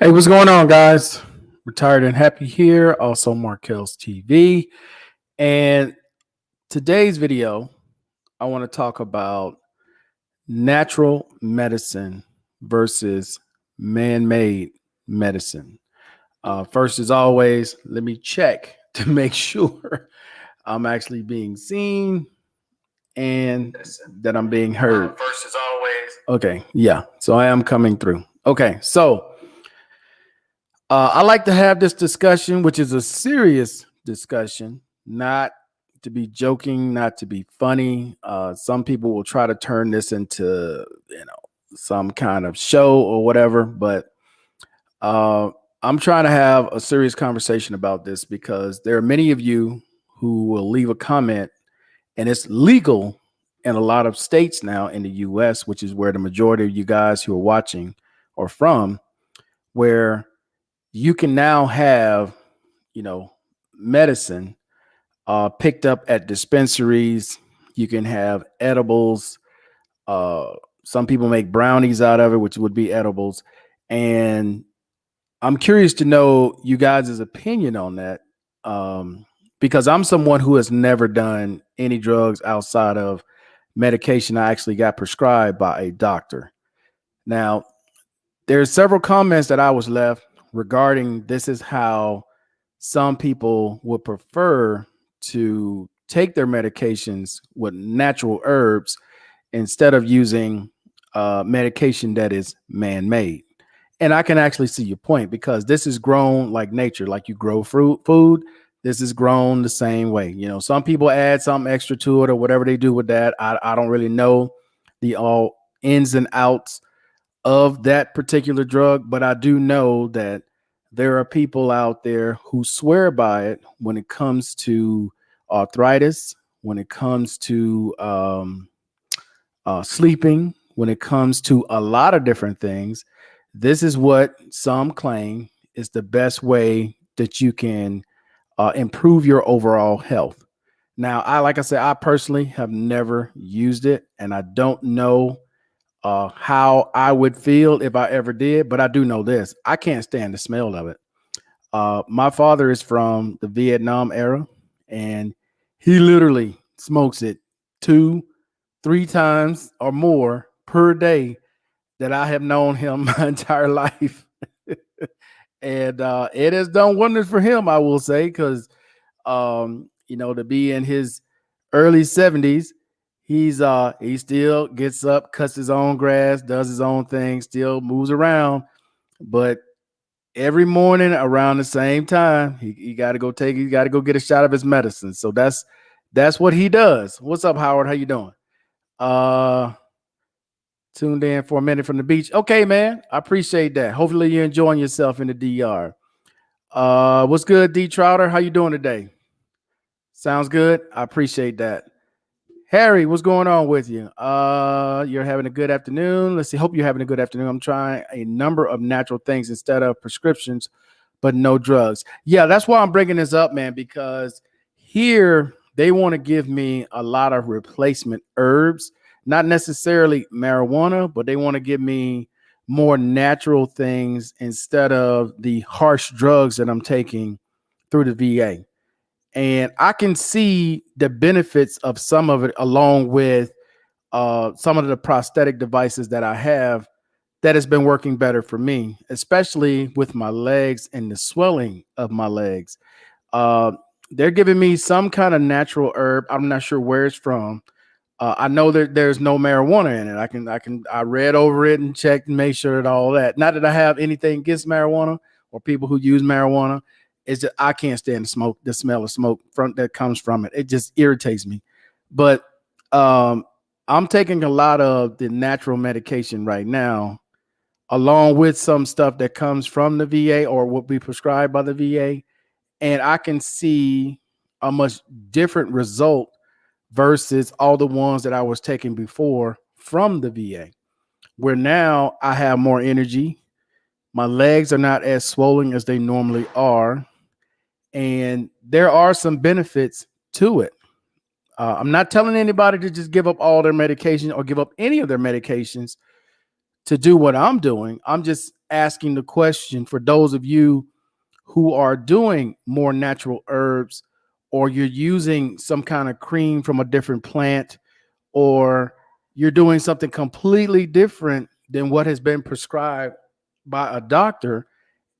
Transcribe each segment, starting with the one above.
Hey, what's going on, guys? Retired and Happy here, also Markel's TV. And today's video, I want to talk about natural medicine versus man made medicine. First, as always, let me check to make sure I'm actually being seen and that I'm being heard. First, as always. Okay, yeah, so I am coming through. Okay, so I like to have this discussion, which is a serious discussion, not to be joking, not to be funny. Some people will try to turn this into, some kind of show or whatever, but uh, I'm trying to have a serious conversation about this because there are many of you who will leave a comment, and it's legal in a lot of states now in the U.S., which is where the majority of you guys who are watching are from, where you can now have, medicine picked up at dispensaries. You can have edibles. Uh, some people make brownies out of it, which would be edibles. And I'm curious to know you guys' opinion on that, because I'm someone who has never done any drugs outside of medication I actually got prescribed by a doctor. Now, there's several comments that I was left regarding this is how some people would prefer to take their medications with natural herbs instead of using medication that is man-made. And I can actually see your point because this is grown like nature, like you grow food. This is grown the same way. Some people add something extra to it or whatever they do with that. I don't really know the all ins and outs of that particular drug, but I do know that there are people out there who swear by it when it comes to arthritis, when it comes to sleeping, when it comes to a lot of different things. This is what some claim is the best way that you can improve your overall health. Now, like I said, I personally have never used it, and I don't know how I would feel if I ever did, but I do know this: I can't stand the smell of it. My father is from the Vietnam era, and he literally smokes it 2, 3 times or more per day that I have known him my entire life. And it has done wonders for him, I will say, because to be in his early 70s, he still gets up, cuts his own grass, does his own thing, still moves around. But every morning around the same time, he got to go get a shot of his medicine. So that's what he does. What's up, Howard? How you doing? Tuned in for a minute from the beach. Okay, man. I appreciate that. Hopefully you're enjoying yourself in the DR. What's good, D Trouter? How you doing today? Sounds good. I appreciate that. Harry, what's going on with you? You're having a good afternoon. Let's see. Hope you're having a good afternoon. I'm trying a number of natural things instead of prescriptions, but no drugs. Yeah, that's why I'm bringing this up, man, because here they want to give me a lot of replacement herbs, not necessarily marijuana, but they want to give me more natural things instead of the harsh drugs that I'm taking through the VA. And I can see the benefits of some of it along with some of the prosthetic devices that I have that has been working better for me, especially with my legs and the swelling of my legs. Uh, they're giving me some kind of natural herb. I'm not sure where it's from. I know that there's no marijuana in it. I read over it and checked and made sure that all that. Not that I have anything against marijuana or people who use marijuana. It's just I can't stand the smell of smoke that comes from it. It just irritates me. But I'm taking a lot of the natural medication right now, along with some stuff that comes from the VA or will be prescribed by the VA, and I can see a much different result versus all the ones that I was taking before from the VA, where now I have more energy. My legs are not as swollen as they normally are. And there are some benefits to it. I'm not telling anybody to just give up all their medication or give up any of their medications to do what I'm doing. I'm just asking the question for those of you who are doing more natural herbs, or you're using some kind of cream from a different plant, or you're doing something completely different than what has been prescribed by a doctor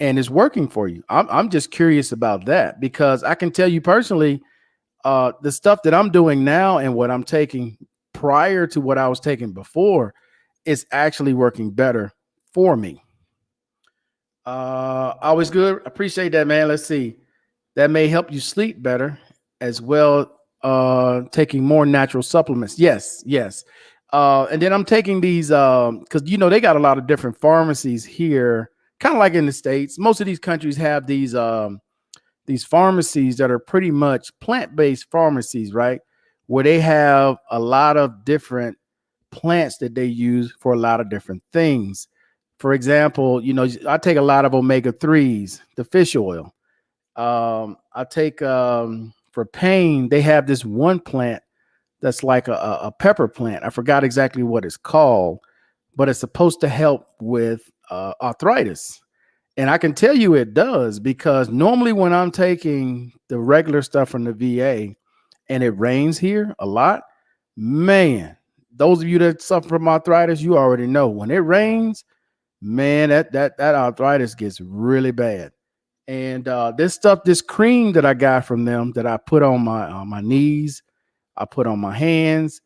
and is working for you. I'm just curious about that, because I can tell you personally, the stuff that I'm doing now and what I'm taking prior to what I was taking before is actually working better for me. Always good. Appreciate that, man. Let's see. That may help you sleep better as well. Taking more natural supplements. Yes, yes. And then I'm taking these because they got a lot of different pharmacies here, kind of like in the States. Most of these countries have these pharmacies that are pretty much plant-based pharmacies, right? Where they have a lot of different plants that they use for a lot of different things. For example, I take a lot of omega 3s, the fish oil. I take for pain, they have this one plant that's like a pepper plant. I forgot exactly what it's called, but it's supposed to help with arthritis. And I can tell you it does, because normally when I'm taking the regular stuff from the VA and it rains here a lot, man, those of you that suffer from arthritis, you already know when it rains, man, that arthritis gets really bad. And this stuff, this cream that I got from them that I put on my knees, I put on my hands,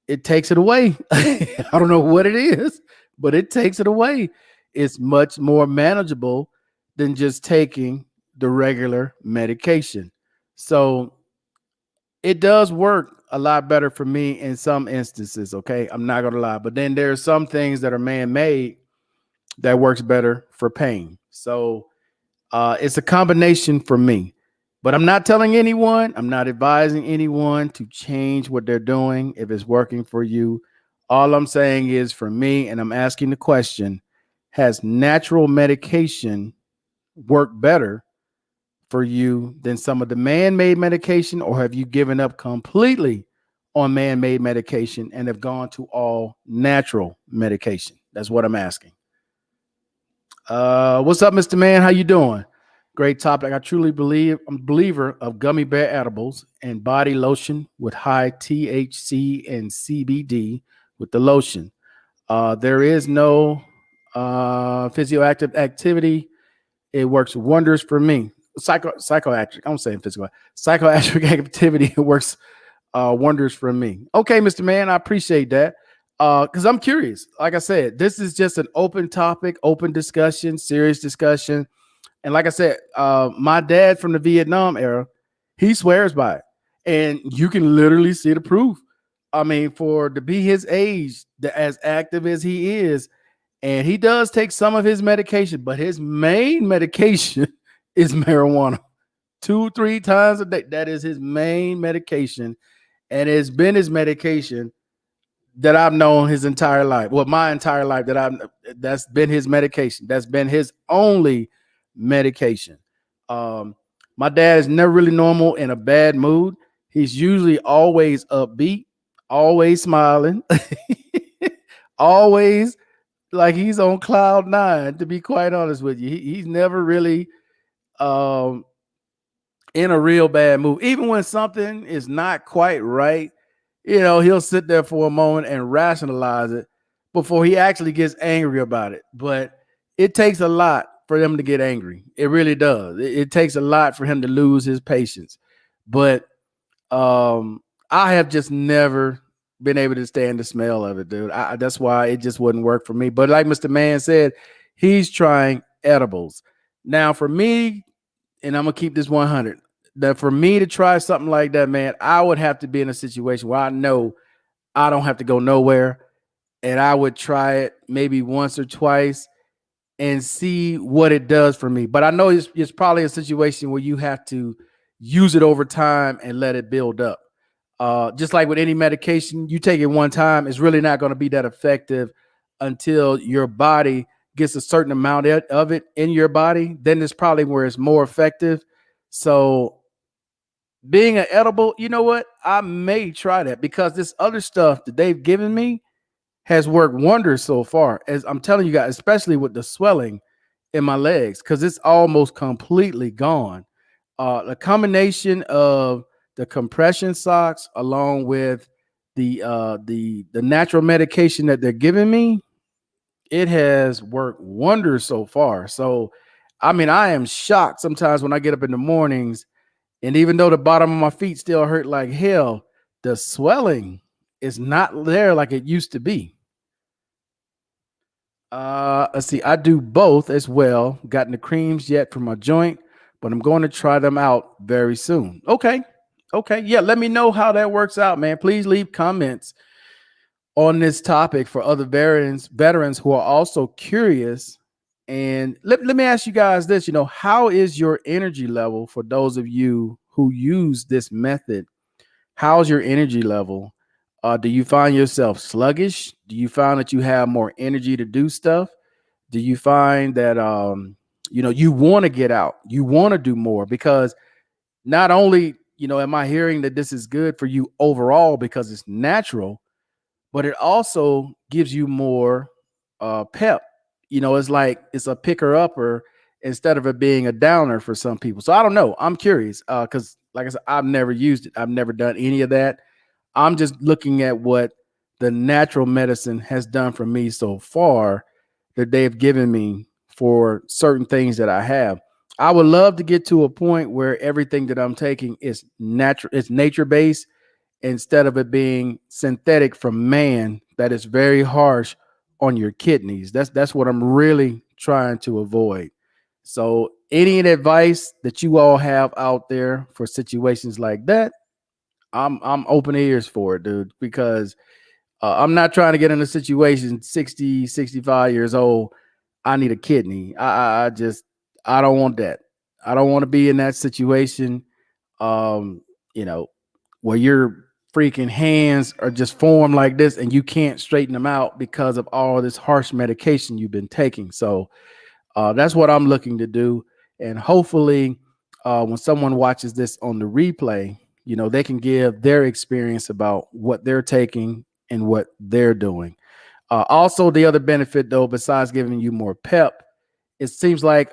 it takes it away. I don't know what it is, but it takes it away. It's much more manageable than just taking the regular medication. So it does work a lot better for me in some instances. Okay. I'm not going to lie. But then there's some things that are man made that works better for pain. So it's a combination for me. But I'm not telling anyone, I'm not advising anyone to change what they're doing if it's working for you. All I'm saying is, for me, and I'm asking the question, has natural medication worked better for you than some of the man-made medication, or have you given up completely on man-made medication and have gone to all natural medication? That's what I'm asking. What's up, Mr. Man? How you doing? Great topic. I truly believe I'm a believer of gummy bear edibles and body lotion with high THC and CBD with the lotion. There is no physioactive activity. It works wonders for me. Psychoactive. I'm saying physical. Psychoactive activity. It works wonders for me. Okay, Mr. Man, I appreciate that. Because I'm curious. Like I said, this is just an open topic, open discussion, serious discussion. And like I said, my dad from the Vietnam era, he swears by it. And you can literally see the proof. I mean, for to be his age, as active as he is, and he does take some of his medication, but his main medication is marijuana. 2, 3 times a day. That is his main medication. And it's been his medication that I've known his entire life. Well, my entire life that's been his medication. That's been his only medication. Um, my dad is never really normal in a bad mood. He's usually always upbeat, always smiling, always like he's on cloud nine. To be quite honest with you, he's never really um, in a real bad mood. Even when something is not quite right, he'll sit there for a moment and rationalize it before he actually gets angry about it. But it takes a lot for him to get angry. It really does. It takes a lot for him to lose his patience. But I have just never been able to stand the smell of it, dude. That's why it just wouldn't work for me. But like Mr. Man said, he's trying edibles. Now, for me, and I'm gonna keep this 100. That for me to try something like that, man, I would have to be in a situation where I know I don't have to go nowhere, and I would try it maybe once or twice and see what it does for me. But I know it's probably a situation where you have to use it over time and let it build up. Just like with any medication, you take it one time, it's really not going to be that effective until your body gets a certain amount of it in your body. Then it's probably where it's more effective. So being an edible, you know what? I may try that, because this other stuff that they've given me, has worked wonders so far. As I'm telling you guys, especially with the swelling in my legs, because it's almost completely gone. The combination of the compression socks along with the natural medication that they're giving me, it has worked wonders so far. So, I mean, I am shocked sometimes when I get up in the mornings, and even though the bottom of my feet still hurt like hell, the swelling is not there like it used to be. Let's see. I do both as well. Gotten the creams yet for my joint, but I'm going to try them out very soon. Okay. Okay. Yeah. Let me know how that works out, man. Please leave comments on this topic for other veterans who are also curious. And let me ask you guys this, how is your energy level for those of you who use this method? How's your energy level? Do you find yourself sluggish? Do you find that you have more energy to do stuff? Do you find that you want to get out, you want to do more? Because not only am I hearing that this is good for you overall because it's natural, but it also gives you more pep. It's like it's a picker upper instead of it being a downer for some people. So I don't know, I'm curious, because like I said, I've never used it, I've never done any of that. I'm just looking at what the natural medicine has done for me so far, that they've given me for certain things that I have. I would love to get to a point where everything that I'm taking is natural, it's nature based, instead of it being synthetic from man that is very harsh on your kidneys. That's what I'm really trying to avoid. So any advice that you all have out there for situations like that, I'm open ears for it, dude, because I'm not trying to get in a situation 60, 65 years old. I need a kidney. I just, I don't want that. I don't want to be in that situation. Um, you know, where your freaking hands are just formed like this and you can't straighten them out because of all this harsh medication you've been taking. So that's what I'm looking to do. And hopefully, when someone watches this on the replay, they can give their experience about what they're taking and what they're doing. Also, the other benefit, though, besides giving you more pep, it seems like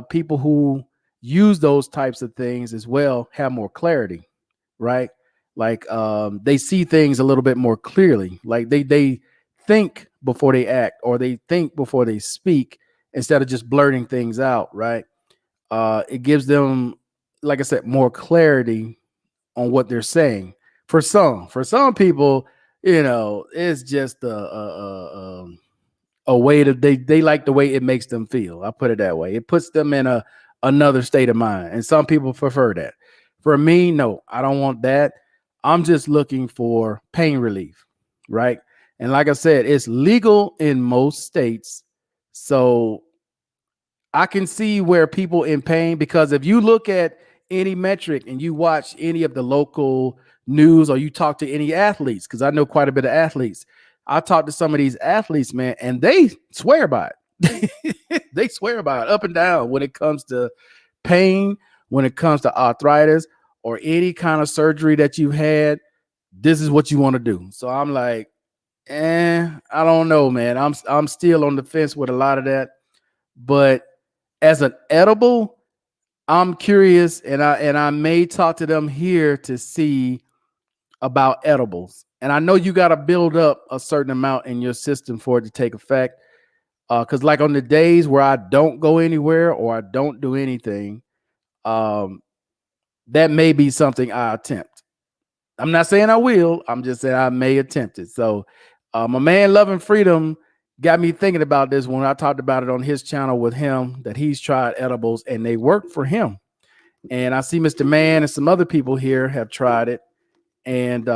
people who use those types of things as well have more clarity, right? Like they see things a little bit more clearly. Like they think before they act, or they think before they speak, instead of just blurting things out, right? It gives them, like I said, more clarity on what they're saying. For some people, it's just a way that they like the way it makes them feel. I put it that way. It puts them in another state of mind, and some people prefer that. For me, no, I don't want that. I'm just looking for pain relief, right? And like I said, it's legal in most states, so I can see where people in pain, because if you look at any metric and you watch any of the local news, or you talk to any athletes, because I know quite a bit of athletes. I talk to some of these athletes, man, and they swear by it. They swear by it up and down when it comes to pain, when it comes to arthritis, or any kind of surgery that you've had. This is what you want to do. So I'm like, I don't know, man. I'm still on the fence with a lot of that. But as an edible, I'm curious, and I may talk to them here to see about edibles. And I know you got to build up a certain amount in your system for it to take effect. Because like on the days where I don't go anywhere or I don't do anything, um, that may be something I attempt. I'm not saying I will. I'm just saying I may attempt it. So my man Loving Freedom got me thinking about this when I talked about it on his channel with him, that he's tried edibles and they work for him. And I see Mr. Man and some other people here have tried it, and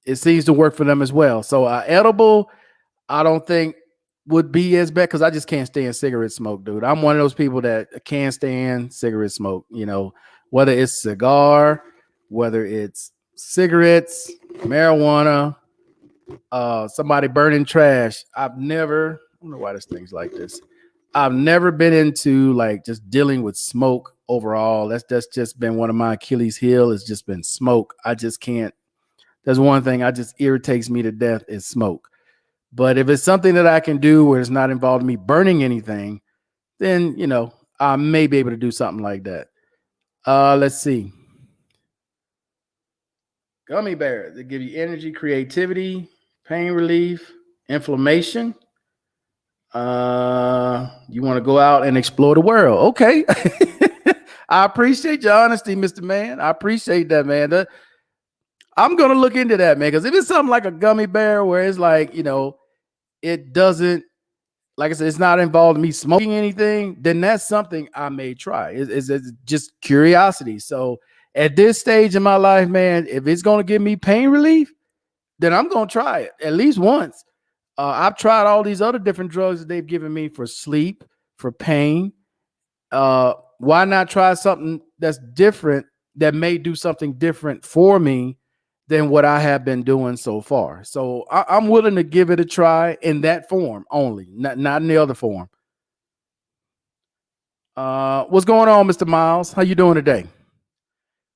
it seems to work for them as well. So edible, I don't think would be as bad, because I just can't stand cigarette smoke, dude. I'm one of those people that can't stand cigarette smoke. Whether it's cigar, whether it's cigarettes, marijuana, somebody burning trash. I don't know why this thing's like this. I've never been into like just dealing with smoke overall. That's just been one of my Achilles heel. It's just been smoke. I just can't. There's one thing I just irritates me to death is smoke. But if it's something that I can do where it's not involving me burning anything, then I may be able to do something like that. Let's see. Gummy bears. They give you energy, creativity, pain relief, inflammation. You want to go out and explore the world. Okay. I appreciate your honesty, Mr. Man. I appreciate that, man. I'm gonna look into that, man. Because if it's something like a gummy bear where it's like, it doesn't, like I said, it's not involved in me smoking anything, then that's something I may try. It's just curiosity. So at this stage in my life, man, if it's gonna give me pain relief, then I'm gonna try it at least once. I've tried all these other different drugs that they've given me for sleep, for pain. Why not try something that's different that may do something different for me than what I have been doing so far? So I'm willing to give it a try in that form only, not in the other form. What's going on, Mr. Miles? How you doing today?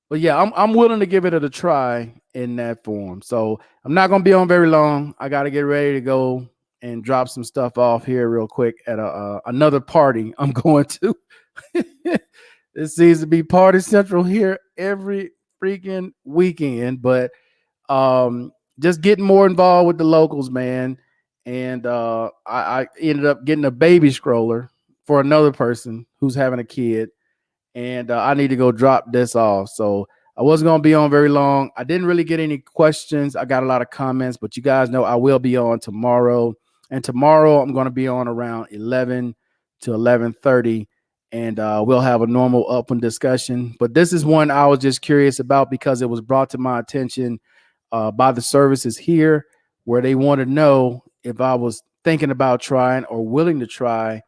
But yeah, I'm willing to give it a try in that form. So I'm not gonna be on very long. I got to get ready to go and drop some stuff off here real quick at another party I'm going to. It seems to be party central here every freaking weekend, but just getting more involved with the locals, man. And I ended up getting a baby stroller for another person who's having a kid, and I need to go drop this off. So I wasn't going to be on very long. I didn't really get any questions. I got a lot of comments, but you guys know I will be on tomorrow. And tomorrow I'm going to be on around 11 to 11:30, and we'll have a normal open discussion. But this is one I was just curious about because it was brought to my attention by the services here, where they want to know if I was thinking about trying or willing to try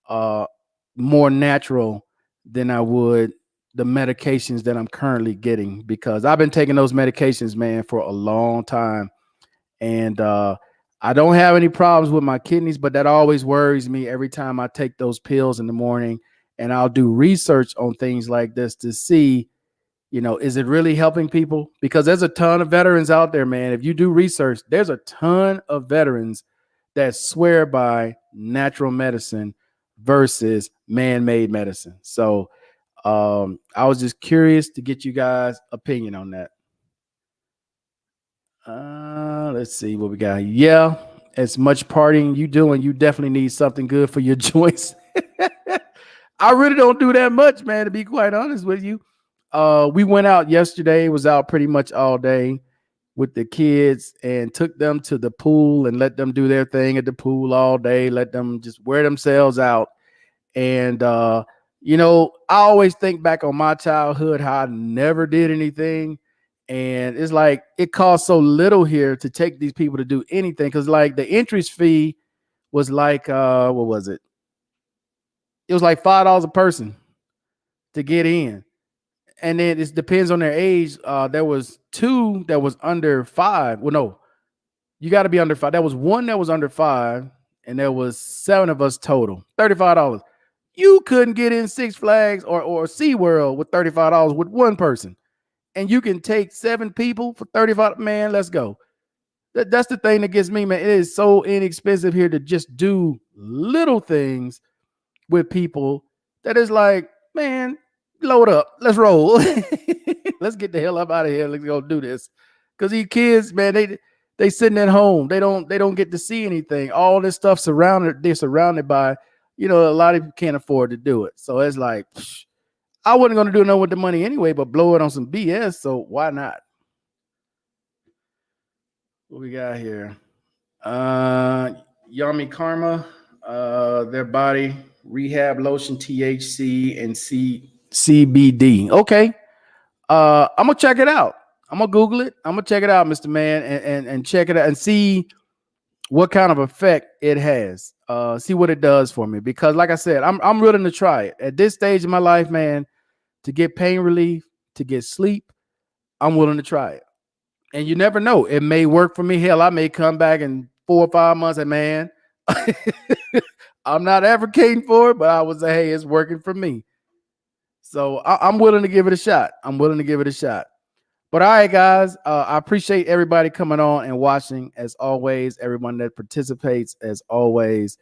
uh, more natural than I would the medications that I'm currently getting, because I've been taking those medications, man, for a long time. And I don't have any problems with my kidneys, but that always worries me every time I take those pills in the morning. And I'll do research on things like this to see, is it really helping people? Because there's a ton of veterans out there, man. If you do research, there's a ton of veterans that swear by natural medicine versus man-made medicine. So I was just curious to get you guys' opinion on that. Let's see what we got. Yeah, as much partying you doing, you definitely need something good for your joints. I really don't do that much, man, to be quite honest with you. We went out yesterday, was out pretty much all day with the kids and took them to the pool and let them do their thing at the pool all day, let them just wear themselves out. And I always think back on my childhood, how I never did anything. And it's like it costs so little here to take these people to do anything. Cause like the entrance fee was like what was it? It was like $5 a person to get in. And then it depends on their age. There was two that was under 5. Well, no, you got to be under 5. There was one that was under 5, and there was 7 of us total. $35. You couldn't get in Six Flags or SeaWorld with $35 with one person. And you can take 7 people for 35. Man, let's go. That's the thing that gets me, man. It is so inexpensive here to just do little things with people that is like, man, load up. Let's roll. Let's get the hell up out of here. Let's go do this. Because these kids, man, they sitting at home. They don't get to see anything. All this stuff they're surrounded by, a lot of people can't afford to do it. So it's like, I wasn't going to do nothing with the money anyway, but blow it on some BS. So why not? What we got here? Yummy Karma, their body rehab lotion, THC and CBD. Okay. I'm gonna check it out. I'm gonna Google it. I'm gonna check it out, Mr. Man, and check it out and see what kind of effect it has. See what it does for me. Because like I said, I'm willing to try it. At this stage in my life, man, to get pain relief, to get sleep, I'm willing to try it. And you never know. It may work for me. Hell, I may come back in 4 or 5 months and man, I'm not advocating for it, but I would say, hey, it's working for me. So I'm willing to give it a shot. I'm willing to give it a shot. But all right, guys, I appreciate everybody coming on and watching as always. Everyone that participates as always.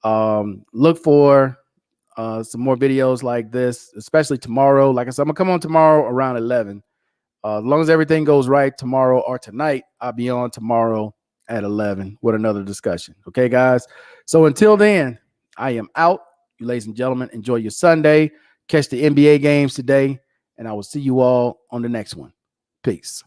Look for some more videos like this, especially tomorrow. Like I said, I'm gonna come on tomorrow around 11. As long as everything goes right tomorrow or tonight, I'll be on tomorrow at 11 with another discussion. Okay, guys. So until then, I am out. You ladies and gentlemen, enjoy your Sunday. Catch the NBA games today, and I will see you all on the next one. Peace.